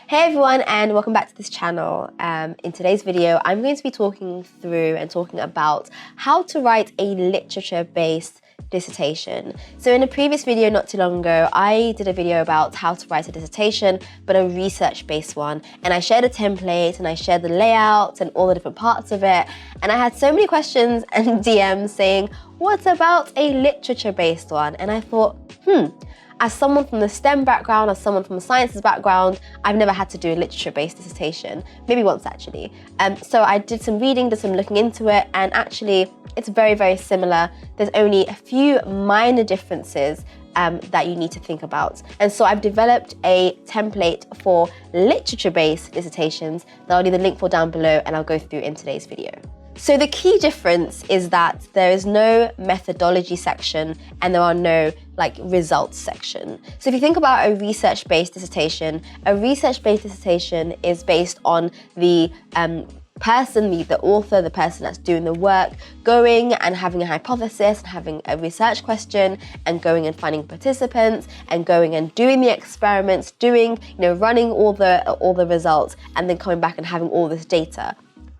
Hey everyone, and welcome back to this channel. In today's video, I'm going to be talking about how to write a literature-based dissertation. So in a previous video not too long ago, I did a video about how to write a dissertation, but a research-based one. And I shared a template and I shared the layout and all the different parts of it. And I had so many questions and DMs saying, what about a literature-based one? And I thought, as someone from the STEM background, as someone from a sciences background, I've never had to do a literature-based dissertation, maybe once actually. So I did some reading, did some looking into it, and actually it's very, very similar. There's only a few minor differences that you need to think about. And so I've developed a template for literature-based dissertations that I'll leave the link for down below and I'll go through in today's video. So the key difference is that there is no methodology section and there are no results section. So if you think about a research-based dissertation is based on the person, the author, the person that's doing the work, going and having a hypothesis, and having a research question, and going and finding participants, and going and doing the experiments, running all the results, and then coming back and having all this data.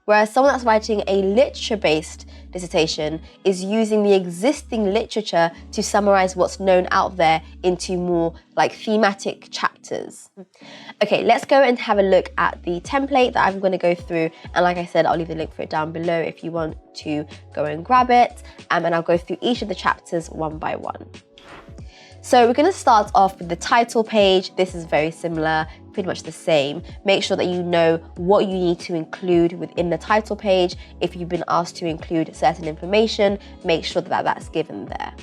Whereas someone that's writing a literature-based dissertation is using the existing literature to summarize what's known out there into more thematic chapters. Okay, let's go and have a look at the template that I'm going to go through. And like I said, I'll leave the link for it down below if you want to go and grab it. And I'll go through each of the chapters one by one. So we're going to start off with the title page. This is very similar, pretty much the same. Make sure that you know what you need to include within the title page. If you've been asked to include certain information, make sure that that's given there.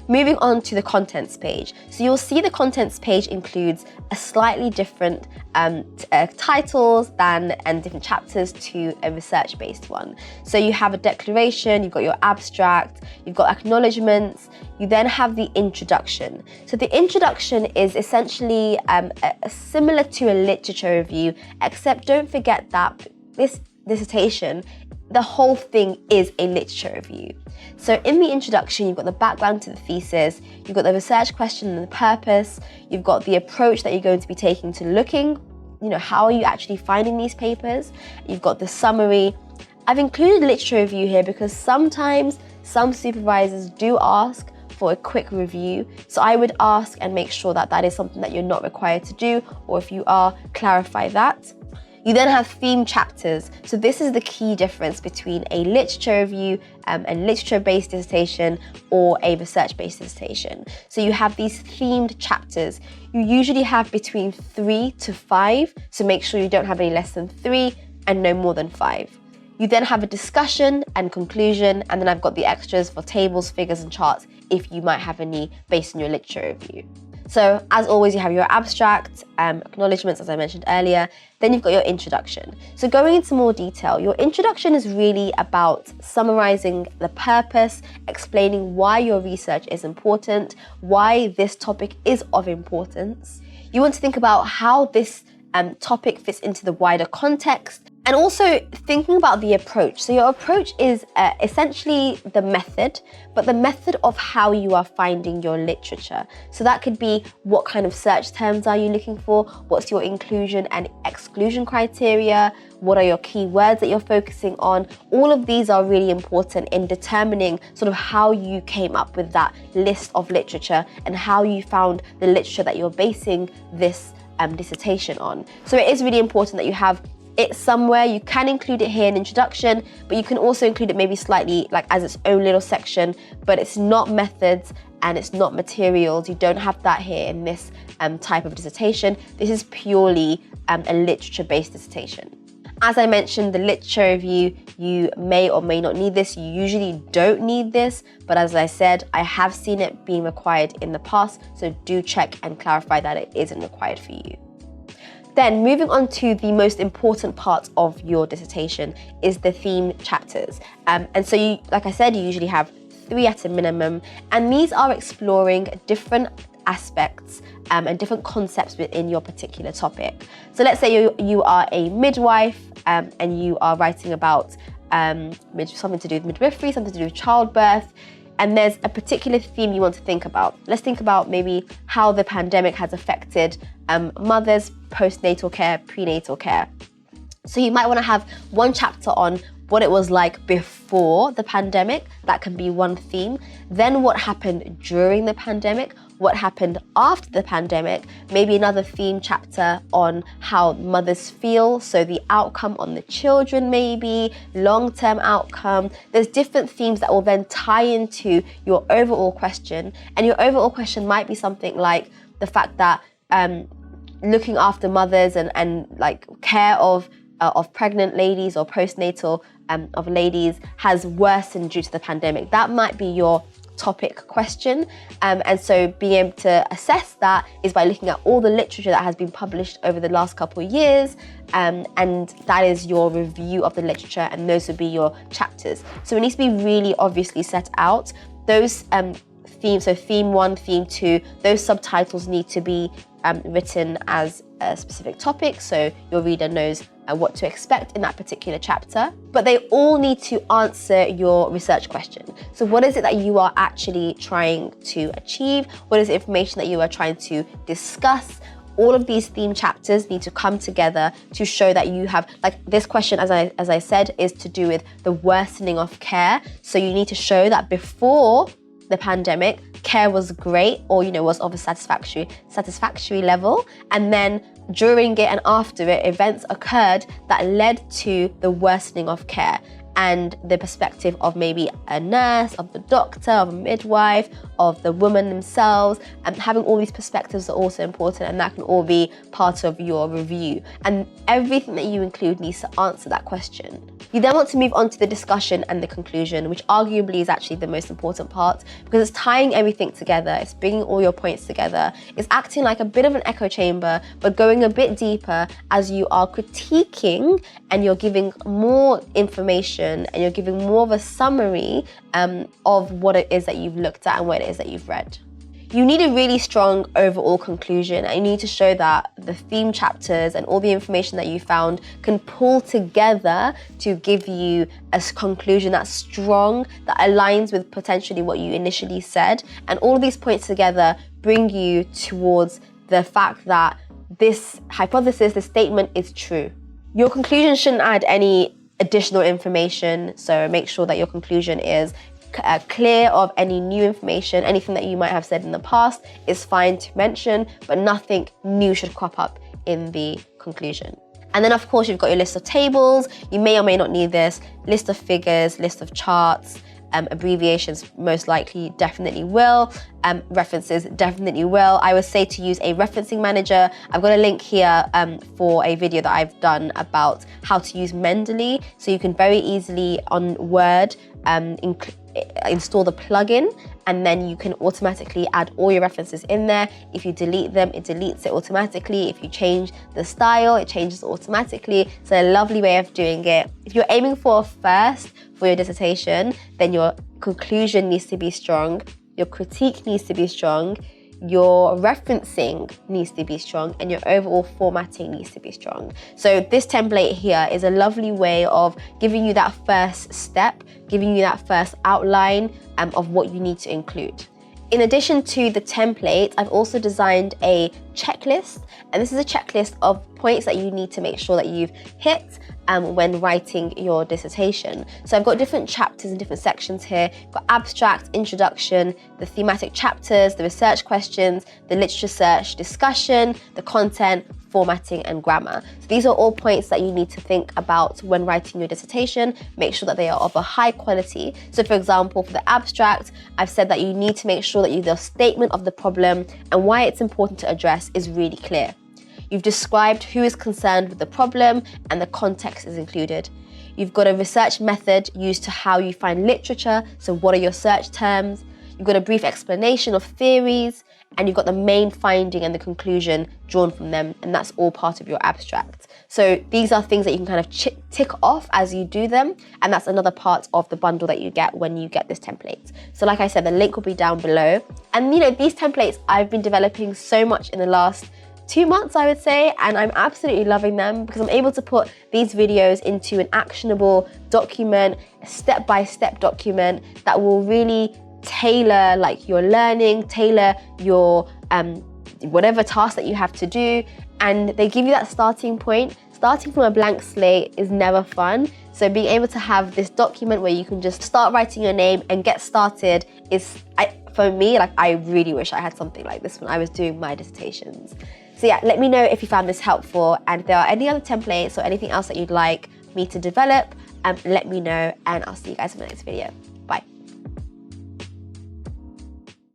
Moving on to the contents page. So you'll see the contents page includes a slightly different titles and different chapters to a research-based one. So you have a declaration, you've got your abstract, you've got acknowledgements, you then have the introduction. So the introduction is essentially similar to a literature review, except don't forget that this dissertation, the whole thing is a literature review. So in the introduction, you've got the background to the thesis, you've got the research question and the purpose, you've got the approach that you're going to be taking to looking, how are you actually finding these papers? You've got the summary. I've included literature review here because sometimes some supervisors do ask for a quick review. So I would ask and make sure that that is something that you're not required to do, or if you are, clarify that. You then have theme chapters. So this is the key difference between a literature review, a literature-based dissertation, or a research-based dissertation. So you have these themed chapters. You usually have between 3 to 5, so make sure you don't have any less than 3 and no more than 5. You then have a discussion and conclusion, and then I've got the extras for tables, figures, and charts if you might have any based on your literature review. So as always, you have your abstract, acknowledgements, as I mentioned earlier. Then you've got your introduction. So going into more detail, your introduction is really about summarizing the purpose, explaining why your research is important, why this topic is of importance. You want to think about how this topic fits into the wider context, and also thinking about the approach. So your approach is essentially the method, but the method of how you are finding your literature. So that could be what kind of search terms are you looking for? What's your inclusion and exclusion criteria? What are your keywords that you're focusing on? All of these are really important in determining sort of how you came up with that list of literature and how you found the literature that you're basing this dissertation on. So it is really important that you have it somewhere. You can include it here in introduction, but you can also include it maybe slightly as its own little section, but it's not methods and it's not materials. You don't have that here in this type of dissertation. This is purely a literature-based dissertation. As I mentioned, the literature review, you may or may not need this. You usually don't need this, but as I said, I have seen it being required in the past, so do check and clarify that it isn't required for you. Then moving on to the most important part of your dissertation is the theme chapters. And so you, like I said, you usually have 3 at a minimum, and these are exploring different aspects and different concepts within your particular topic. So let's say you are a midwife and you are writing about something to do with midwifery, something to do with childbirth. and there's a particular theme you want to think about. Let's think about maybe how the pandemic has affected mothers, postnatal care, prenatal care. So you might want to have one chapter on what it was like before the pandemic. That can be one theme. Then what happened during the pandemic, what happened after the pandemic, maybe another theme chapter on how mothers feel, so the outcome on the children maybe, long-term outcome. There's different themes that will then tie into your overall question, and your overall question might be something like the fact that looking after mothers and like care of pregnant ladies or postnatal of ladies has worsened due to the pandemic. That might be your topic question. And so being able to assess that is by looking at all the literature that has been published over the last couple of years. And that is your review of the literature, and those would be your chapters. So it needs to be really obviously set out. Those themes, so theme 1, theme 2, those subtitles need to be written as a specific topic, so your reader knows what to expect in that particular chapter. But they all need to answer your research question. So what is it that you are actually trying to achieve? What is the information that you are trying to discuss? All of these theme chapters need to come together to show that you have, like this question, as I said, is to do with the worsening of care. So you need to show that before the pandemic, care was great, or was of a satisfactory level, and then during it and after it, events occurred that led to the worsening of care, and the perspective of maybe a nurse, of the doctor, of a midwife, of the woman themselves, and having all these perspectives are also important, and that can all be part of your review. And everything that you include needs to answer that question. You then want to move on to the discussion and the conclusion, which arguably is actually the most important part, because it's tying everything together, it's bringing all your points together, it's acting like a bit of an echo chamber, but going a bit deeper as you are critiquing and you're giving more information and you're giving more of a summary of what it is that you've looked at and what it is that you've read. You need a really strong overall conclusion, and you need to show that the theme chapters and all the information that you found can pull together to give you a conclusion that's strong, that aligns with potentially what you initially said. And all of these points together bring you towards the fact that this hypothesis, this statement is true. Your conclusion shouldn't add any additional information, so make sure that your conclusion is clear of any new information. Anything that you might have said in the past is fine to mention, but nothing new should crop up in the conclusion. And then of course you've got your list of tables. You may or may not need this, list of figures, list of charts, abbreviations most likely definitely will, references definitely will. I would say to use a referencing manager. I've got a link here for a video that I've done about how to use Mendeley, so you can very easily on Word install the plugin, and then you can automatically add all your references in there. If you delete them, it deletes it automatically. If you change the style, it changes automatically. It's a lovely way of doing it. If you're aiming for a first for your dissertation, then your conclusion needs to be strong, your critique needs to be strong, your referencing needs to be strong, and your overall formatting needs to be strong. So this template here is a lovely way of giving you that first step, giving you that first outline of what you need to include. In addition to the template, I've also designed a checklist, and this is a checklist of points that you need to make sure that you've hit when writing your dissertation. So I've got different chapters and different sections here. I've got abstract, introduction, the thematic chapters, the research questions, the literature search, discussion, the content, formatting, and grammar. So these are all points that you need to think about when writing your dissertation. Make sure that they are of a high quality. So for example, for the abstract, I've said that you need to make sure that the statement of the problem and why it's important to address is really clear. You've described who is concerned with the problem and the context is included. You've got a research method used to how you find literature, so what are your search terms? You've got a brief explanation of theories, and you've got the main finding and the conclusion drawn from them, and that's all part of your abstract. So these are things that you can kind of tick off as you do them, and that's another part of the bundle that you get when you get this template. So like I said, the link will be down below. And these templates I've been developing so much in the last 2 months, I would say, and I'm absolutely loving them because I'm able to put these videos into an actionable document, a step-by-step document that will really tailor like your learning, tailor your whatever task that you have to do, and they give you that starting point. Starting from a blank slate is never fun. So being able to have this document where you can just start writing your name and get started is, for me, like, I really wish I had something like this when I was doing my dissertations. So yeah, let me know if you found this helpful, and if there are any other templates or anything else that you'd like me to develop, let me know, and I'll see you guys in the next video.